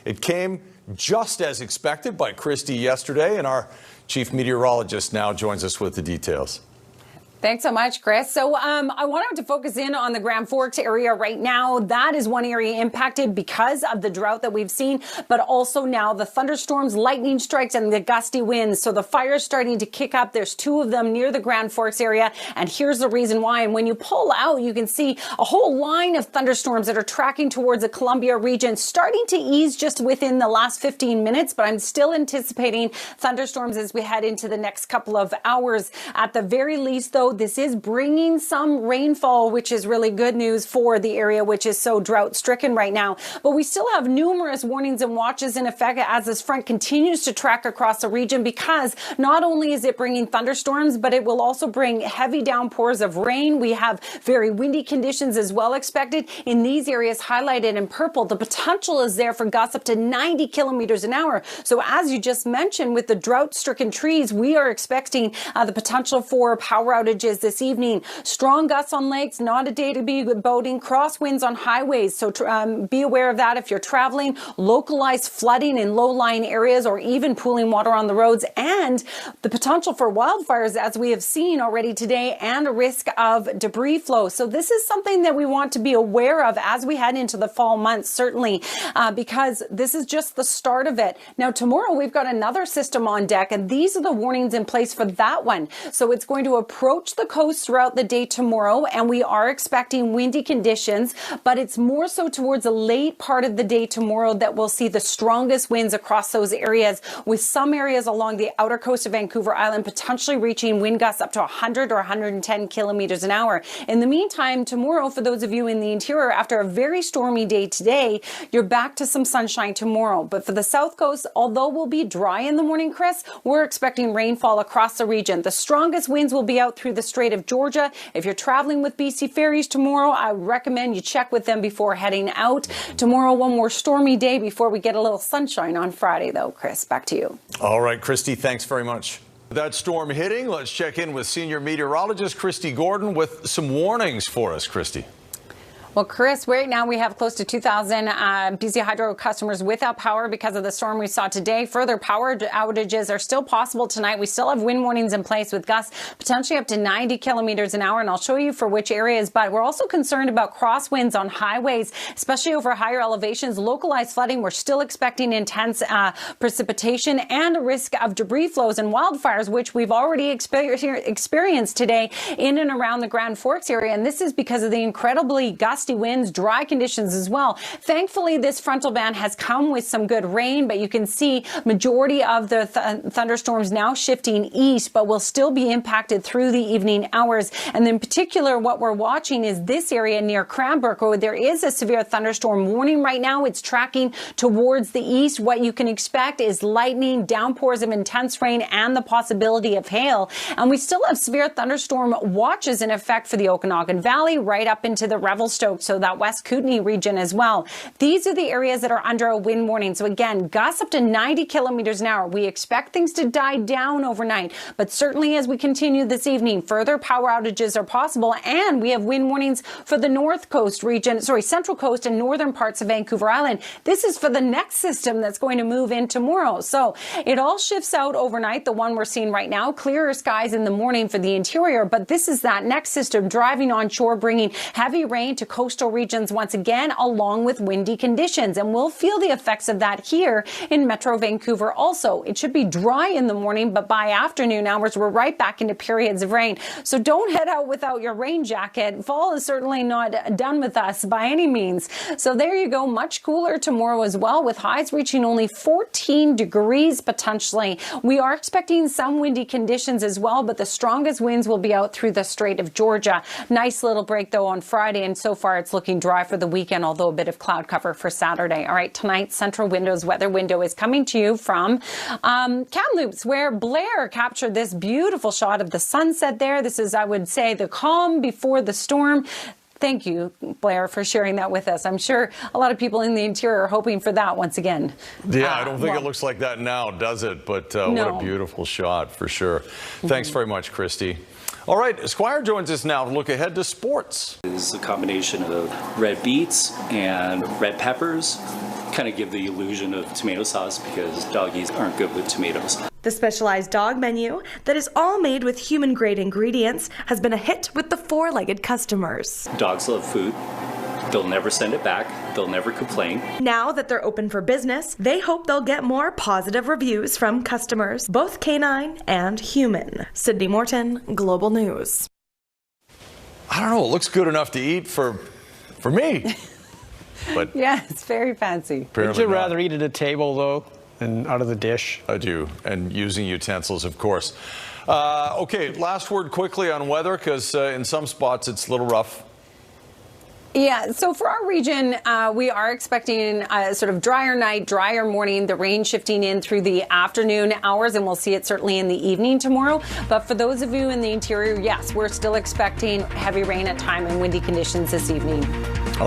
It came just as expected by Kristi yesterday, and our chief meteorologist now joins us with the details. Thanks so much, Chris. So I wanted to focus in on the Grand Forks area right now. That is one area impacted because of the drought that we've seen, but also now the thunderstorms, lightning strikes, and the gusty winds. So the fire's starting to kick up. There's 2 of them near the Grand Forks area, and here's the reason why. And when you pull out, you can see a whole line of thunderstorms that are tracking towards the Columbia region, starting to ease just within the last 15 minutes, but I'm still anticipating thunderstorms as we head into the next couple of hours. At the very least, though, this is bringing some rainfall, which is really good news for the area, which is so drought-stricken right now. But we still have numerous warnings and watches in effect as this front continues to track across the region, because not only is it bringing thunderstorms, but it will also bring heavy downpours of rain. We have very windy conditions as well expected in these areas highlighted in purple. The potential is there for gusts up to 90 kilometers an hour. So as you just mentioned, with the drought-stricken trees, we are expecting the potential for power outages this evening. Strong gusts on lakes, not a day to be boating. Crosswinds on highways, so be aware of that if you're traveling. Localized flooding in low-lying areas or even pooling water on the roads, and the potential for wildfires as we have seen already today, and a risk of debris flow. So this is something that we want to be aware of as we head into the fall months, certainly, because this is just the start of it. Now tomorrow we've got another system on deck, and these are the warnings in place for that one. So it's going to approach the coast throughout the day tomorrow, and we are expecting windy conditions, but it's more so towards the late part of the day tomorrow that we'll see the strongest winds across those areas, with some areas along the outer coast of Vancouver Island potentially reaching wind gusts up to 100 or 110 kilometers an hour. In the meantime, tomorrow, for those of you in the interior, after a very stormy day today, you're back to some sunshine tomorrow. But for the south coast, although we'll be dry in the morning, Chris, we're expecting rainfall across the region. The strongest winds will be out through the Strait of Georgia. If you're traveling with BC ferries tomorrow, I recommend you check with them before heading out. Tomorrow, one more stormy day before we get a little sunshine on Friday, though. Chris, back to you. All right, Kristi, thanks very much. That storm hitting, let's check in with senior meteorologist Kristi Gordon with some warnings for us. Kristi. Well, Chris, right now we have close to 2,000 BC Hydro customers without power because of the storm we saw today. Further power outages are still possible tonight. We still have wind warnings in place with gusts potentially up to 90 kilometers an hour, and I'll show you for which areas. But we're also concerned about crosswinds on highways, especially over higher elevations. Localized flooding, we're still expecting intense precipitation and a risk of debris flows and wildfires, which we've already experienced today in and around the Grand Forks area. And this is because of the incredibly gusty winds, dry conditions as well. Thankfully, this frontal band has come with some good rain, but you can see majority of the thunderstorms now shifting east, but will still be impacted through the evening hours. And in particular, what we're watching is this area near Cranbrook, where there is a severe thunderstorm warning right now. It's tracking towards the east. What you can expect is lightning, downpours of intense rain, and the possibility of hail. And we still have severe thunderstorm watches in effect for the Okanagan Valley, right up into the Revelstoke, so that West Kootenay region as well. These are the areas that are under a wind warning. So again, gusts up to 90 kilometers an hour. We expect things to die down overnight, but certainly as we continue this evening, further power outages are possible, and we have wind warnings for the north coast region, central coast and northern parts of Vancouver Island. This is for the next system that's going to move in tomorrow. So it all shifts out overnight. The one we're seeing right now, clearer skies in the morning for the interior, but this is that next system driving onshore, bringing heavy rain to coastal regions once again, along with windy conditions. And we'll feel the effects of that here in Metro Vancouver also. It should be dry in the morning, but by afternoon hours, we're right back into periods of rain. So don't head out without your rain jacket. Fall is certainly not done with us by any means. So there you go. Much cooler tomorrow as well, with highs reaching only 14 degrees potentially. We are expecting some windy conditions as well, but the strongest winds will be out through the Strait of Georgia. Nice little break though on Friday, and so far it's looking dry for the weekend, although a bit of cloud cover for Saturday. All right, tonight, Central Windows weather window is coming to you from Kamloops, where Blair captured this beautiful shot of the sunset there. This is, I would say, the calm before the storm. Thank you, Blair, for sharing that with us. I'm sure a lot of people in the interior are hoping for that once again. Yeah, I don't think it looks like that now, does it? But no. What a beautiful shot, for sure. Thanks very much, Kristi. All right, Squire joins us now to look ahead to sports. It's a combination of red beets and red peppers, kind of give the illusion of tomato sauce because doggies aren't good with tomatoes. The specialized dog menu that is all made with human-grade ingredients has been a hit with the four-legged customers. Dogs love food. They'll never send it back. They'll never complain. Now that they're open for business, they hope they'll get more positive reviews from customers, both canine and human. Sydney Morton, Global News. I don't know. It looks good enough to eat for me. But yeah, it's very fancy. Would you rather eat at a table, though, than out of the dish? I do, and using utensils, of course. Okay, last word quickly on weather, because in some spots it's a little rough. Yeah, so for our region, we are expecting a sort of drier night, drier morning, the rain shifting in through the afternoon hours, and we'll see it certainly in the evening tomorrow. But for those of you in the interior, yes, we're still expecting heavy rain at time and windy conditions this evening.